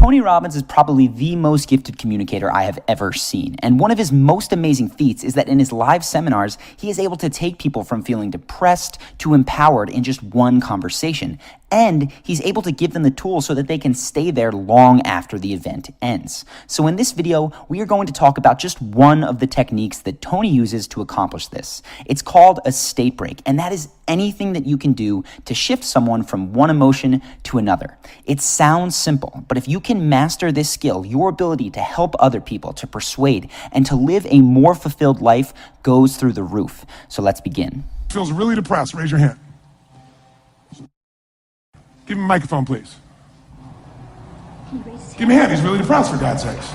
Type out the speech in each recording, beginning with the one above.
Tony Robbins is probably the most gifted communicator I have ever seen, and one of his most amazing feats is that in his live seminars, he is able to take people from feeling depressed to empowered in just one conversation, and he's able to give them the tools so that they can stay there long after the event ends. So in this video, we are going to talk about just one of the techniques that Tony uses to accomplish this. It's called a state break, and that is anything that you can do to shift someone from one emotion to another. It sounds simple, but if you can master this skill, your ability to help other people, to persuade, and to live a more fulfilled life goes through the roof. So let's begin. Feels really depressed, raise your hand. Give him a microphone, please. Give him a hand, he's really depressed, for God's sakes.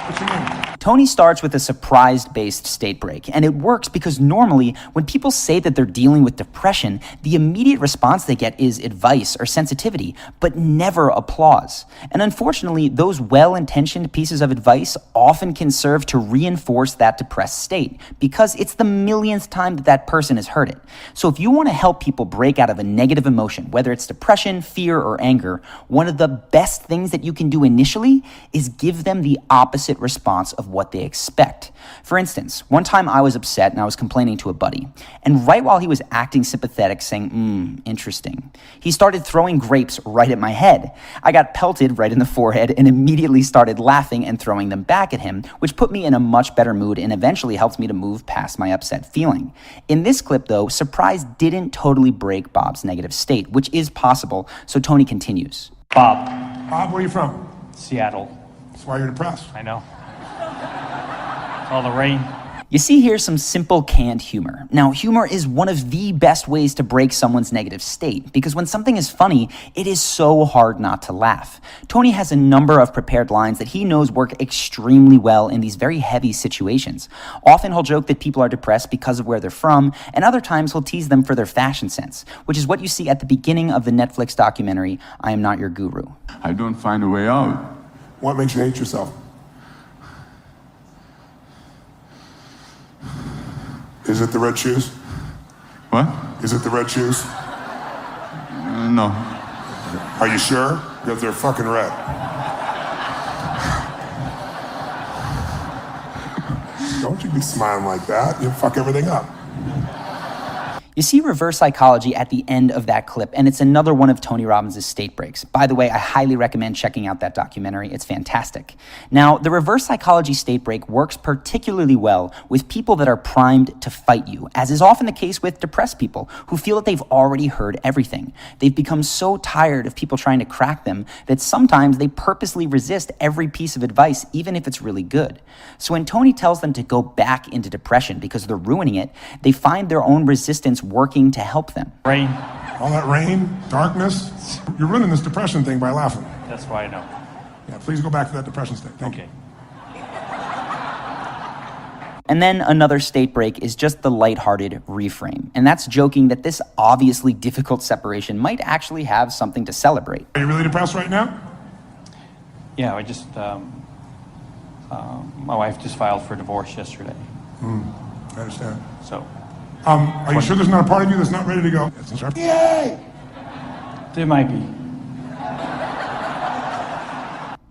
What's your name? Tony starts with a surprise-based state break, and it works because normally when people say that they're dealing with depression, the immediate response they get is advice or sensitivity, but never applause. And unfortunately, those well-intentioned pieces of advice often can serve to reinforce that depressed state because it's the millionth time that that person has heard it. So if you want to help people break out of a negative emotion, whether it's depression, fear, or anger, one of the best things that you can do initially is give them the opposite response of what they expect. For instance, one time I was upset and I was complaining to a buddy, and right while he was acting sympathetic, saying, interesting, he started throwing grapes right at my head. I got pelted right in the forehead and immediately started laughing and throwing them back at him, which put me in a much better mood and eventually helped me to move past my upset feeling. In this clip, though, surprise didn't totally break Bob's negative state, which is possible, so Tony continues. Bob, Bob, where are you from? Seattle. That's why you're depressed. I know. All the rain. You see here some simple canned humor. Now, humor is one of the best ways to break someone's negative state, because when something is funny, it is so hard not to laugh. Tony has a number of prepared lines that he knows work extremely well in these very heavy situations. Often he'll joke that people are depressed because of where they're from, and other times he'll tease them for their fashion sense, which is what you see at the beginning of the Netflix documentary, I Am Not Your Guru. I don't find a way out. What makes you hate yourself? Is it the red shoes? What? Is it the red shoes? No. Are you sure? Because they're fucking red. Don't you be smiling like that. You'll fuck everything up. You see reverse psychology at the end of that clip, and it's another one of Tony Robbins' state breaks. By the way, I highly recommend checking out that documentary. It's fantastic. Now, the reverse psychology state break works particularly well with people that are primed to fight you, as is often the case with depressed people who feel that they've already heard everything. They've become so tired of people trying to crack them that sometimes they purposely resist every piece of advice, even if it's really good. So when Tony tells them to go back into depression because they're ruining it, they find their own resistance working to help them. Rain. All that rain, darkness. You're ruining this depression thing by laughing. That's why I know. Yeah, please go back to that depression state. Thank you. And then another state break is just the lighthearted reframe. And that's joking that this obviously difficult separation might actually have something to celebrate. Are you really depressed right now? Yeah, I just, my wife just filed for divorce yesterday. I understand. So, Are you sure there's not a part of you that's not ready to go? Yay! there might be.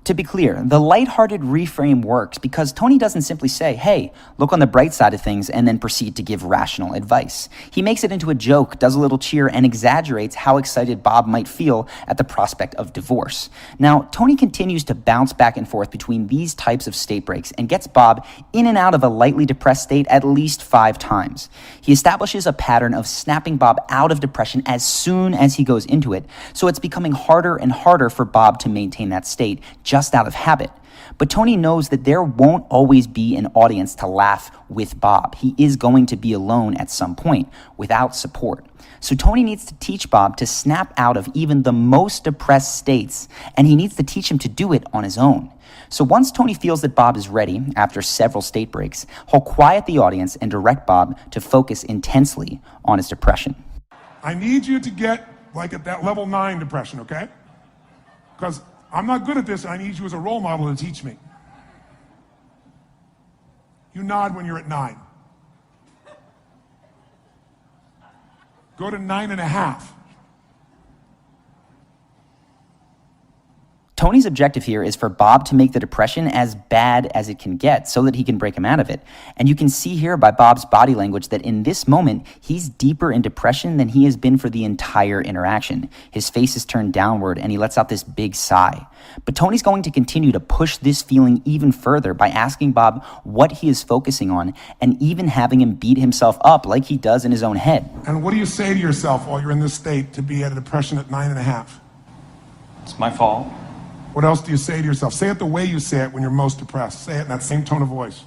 To be clear, the lighthearted reframe works because Tony doesn't simply say, hey, look on the bright side of things, and then proceed to give rational advice. He makes it into a joke, does a little cheer, and exaggerates how excited Bob might feel at the prospect of divorce. Now, Tony continues to bounce back and forth between these types of state breaks and gets Bob in and out of a lightly depressed state at least 5 times. He establishes a pattern of snapping Bob out of depression as soon as he goes into it, so it's becoming harder and harder for Bob to maintain that state just out of habit. But Tony knows that there won't always be an audience to laugh with Bob. He is going to be alone at some point without support. So Tony needs to teach Bob to snap out of even the most depressed states, and he needs to teach him to do it on his own. So once Tony feels that Bob is ready, after several state breaks, he'll quiet the audience and direct Bob to focus intensely on his depression. I need you to get like at that level 9 depression, okay? Because I'm not good at this, and I need you as a role model to teach me. You nod when you're at 9. Go to 9.5. Tony's objective here is for Bob to make the depression as bad as it can get so that he can break him out of it. And you can see here by Bob's body language that in this moment, he's deeper in depression than he has been for the entire interaction. His face is turned downward and he lets out this big sigh. But Tony's going to continue to push this feeling even further by asking Bob what he is focusing on and even having him beat himself up like he does in his own head. And what do you say to yourself while you're in this state to be at a depression at 9.5? It's my fault. What else do you say to yourself? Say it the way you say it when you're most depressed. Say it in that same tone of voice.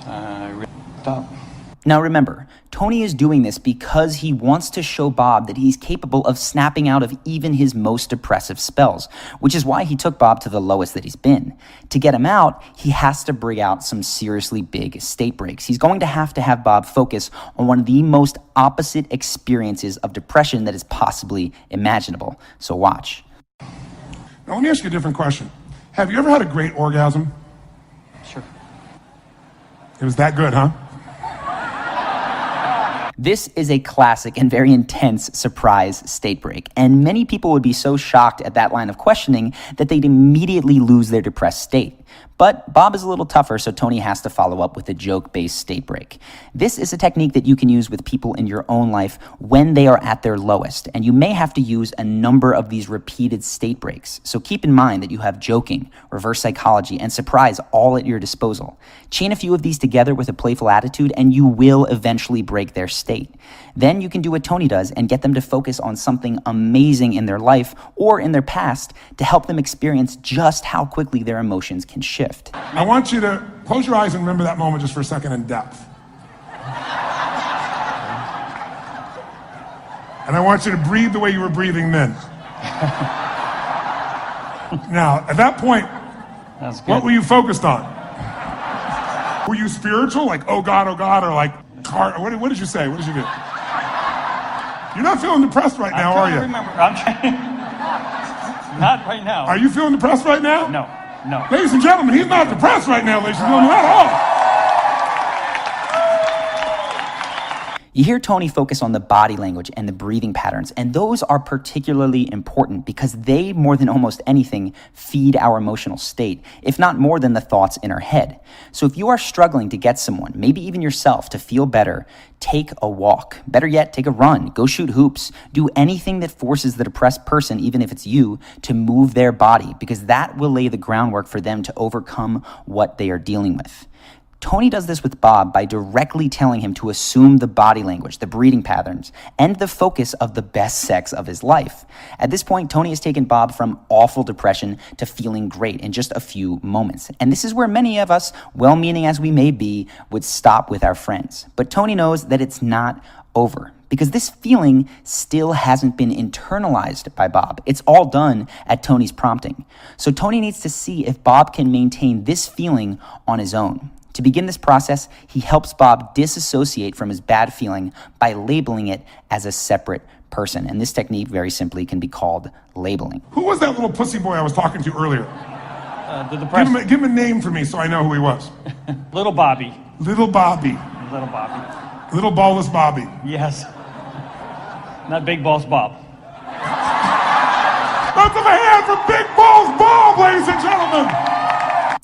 I really up. Now remember, Tony is doing this because he wants to show Bob that he's capable of snapping out of even his most depressive spells, which is why he took Bob to the lowest that he's been. To get him out, he has to bring out some seriously big state breaks. He's going to have Bob focus on one of the most opposite experiences of depression that is possibly imaginable. So watch. Now let me ask you a different question. Have you ever had a great orgasm? Sure. It was that good, huh? This is a classic and very intense surprise state break, and many people would be so shocked at that line of questioning that they'd immediately lose their depressed state. But Bob is a little tougher, so Tony has to follow up with a joke-based state break. This is a technique that you can use with people in your own life when they are at their lowest, and you may have to use a number of these repeated state breaks. So keep in mind that you have joking, reverse psychology, and surprise all at your disposal. Chain a few of these together with a playful attitude, and you will eventually break their state. Then you can do what Tony does and get them to focus on something amazing in their life or in their past to help them experience just how quickly their emotions can shift. I want you to close your eyes and remember that moment just for a second in depth. And I want you to breathe the way you were breathing then. Now, at that point, That's good. what were you focused on? Were you spiritual, like, oh God, or like, what did you say? What did you do? You're not feeling depressed right now, are you? I'm trying. Not right now. Are you feeling depressed right now? No. No. Ladies and gentlemen, he's not depressed right now, ladies and gentlemen, not at all. You hear Tony focus on the body language and the breathing patterns, and those are particularly important because they, more than almost anything, feed our emotional state, if not more than the thoughts in our head. So if you are struggling to get someone, maybe even yourself, to feel better, take a walk. Better yet, take a run, go shoot hoops, do anything that forces the depressed person, even if it's you, to move their body, because that will lay the groundwork for them to overcome what they are dealing with. Tony does this with Bob by directly telling him to assume the body language, the breathing patterns, and the focus of the best sex of his life. At this point, Tony has taken Bob from awful depression to feeling great in just a few moments. And this is where many of us, well-meaning as we may be, would stop with our friends. But Tony knows that it's not over, because this feeling still hasn't been internalized by Bob. It's all done at Tony's prompting. So Tony needs to see if Bob can maintain this feeling on his own. To begin this process, he helps Bob disassociate from his bad feeling by labeling it as a separate person. And this technique, very simply, can be called labeling. Who was that little pussy boy I was talking to earlier? The depression. Give him a name for me so I know who he was. Little Bobby. Little Bobby. Little Bobby. Little ballless Bobby. Yes. Not Big Balls Bob. Let's have a hand for Big Balls Bob, ladies and gentlemen.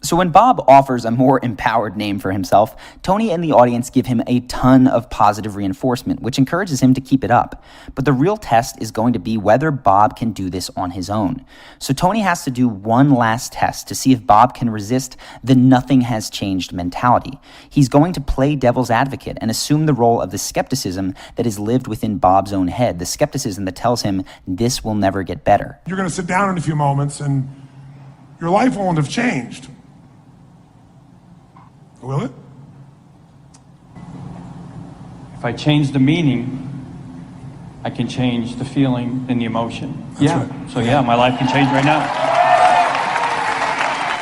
So when Bob offers a more empowered name for himself, Tony and the audience give him a ton of positive reinforcement, which encourages him to keep it up. But the real test is going to be whether Bob can do this on his own. So Tony has to do one last test to see if Bob can resist the nothing has changed mentality. He's going to play devil's advocate and assume the role of the skepticism that is lived within Bob's own head, the skepticism that tells him this will never get better. You're going to sit down in a few moments and your life won't have changed. Will it? If I change the meaning, I can change the feeling and the emotion. That's yeah. right. So yeah, my life can change right now.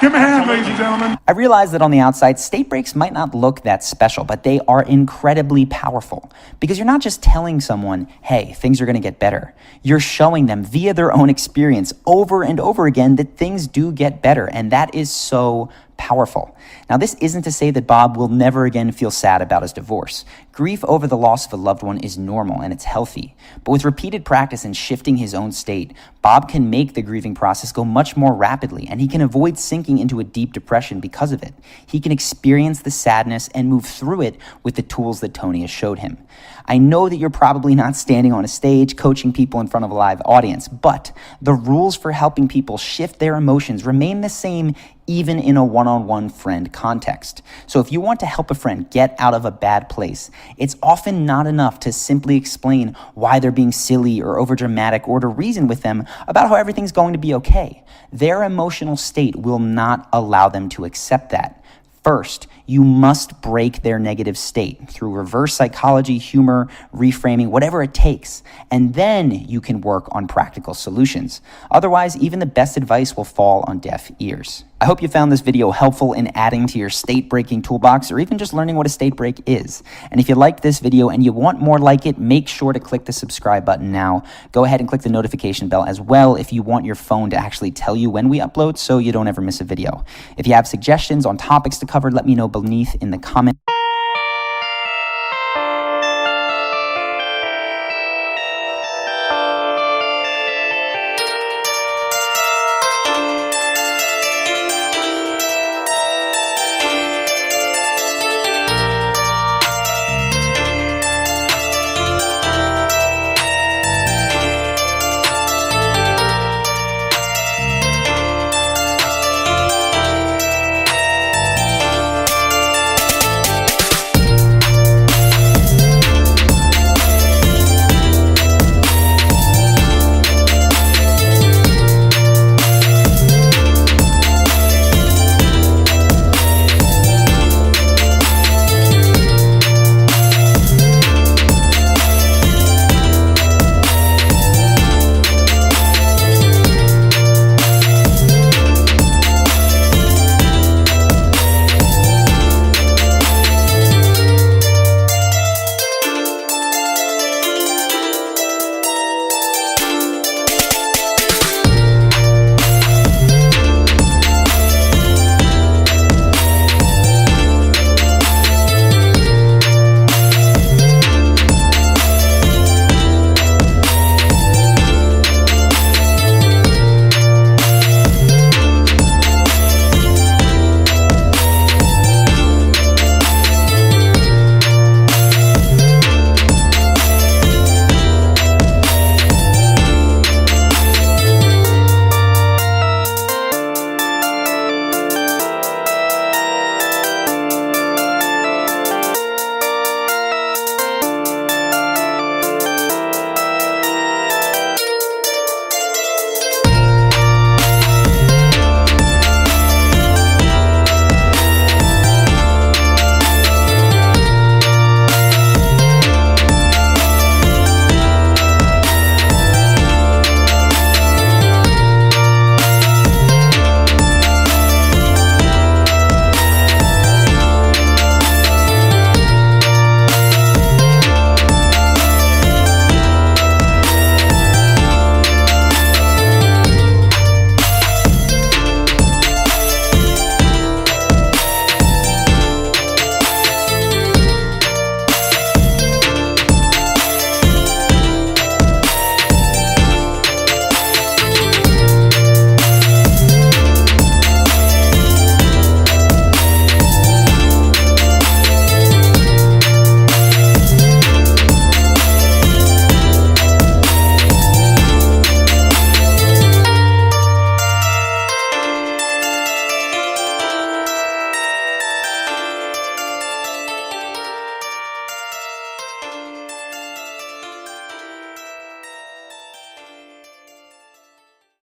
Give him a hand, ladies and gentlemen. I realize that on the outside, state breaks might not look that special, but they are incredibly powerful because you're not just telling someone, hey, things are going to get better. You're showing them via their own experience over and over again that things do get better, and that is so powerful. Now, this isn't to say that Bob will never again feel sad about his divorce. Grief over the loss of a loved one is normal and it's healthy. But with repeated practice and shifting his own state, Bob can make the grieving process go much more rapidly, and he can avoid sinking into a deep depression because of it. He can experience the sadness and move through it with the tools that Tony has showed him. I know that you're probably not standing on a stage coaching people in front of a live audience, but the rules for helping people shift their emotions remain the same even in a one-on-one friend context. So if you want to help a friend get out of a bad place, it's often not enough to simply explain why they're being silly or overdramatic, or to reason with them about how everything's going to be okay. Their emotional state will not allow them to accept that. First, you must break their negative state through reverse psychology, humor, reframing, whatever it takes. And then you can work on practical solutions. Otherwise, even the best advice will fall on deaf ears. I hope you found this video helpful in adding to your state breaking toolbox, or even just learning what a state break is. And if you liked this video and you want more like it, make sure to click the subscribe button now. Go ahead and click the notification bell as well if you want your phone to actually tell you when we upload so you don't ever miss a video. If you have suggestions on topics to cover, let me know beneath in the comments.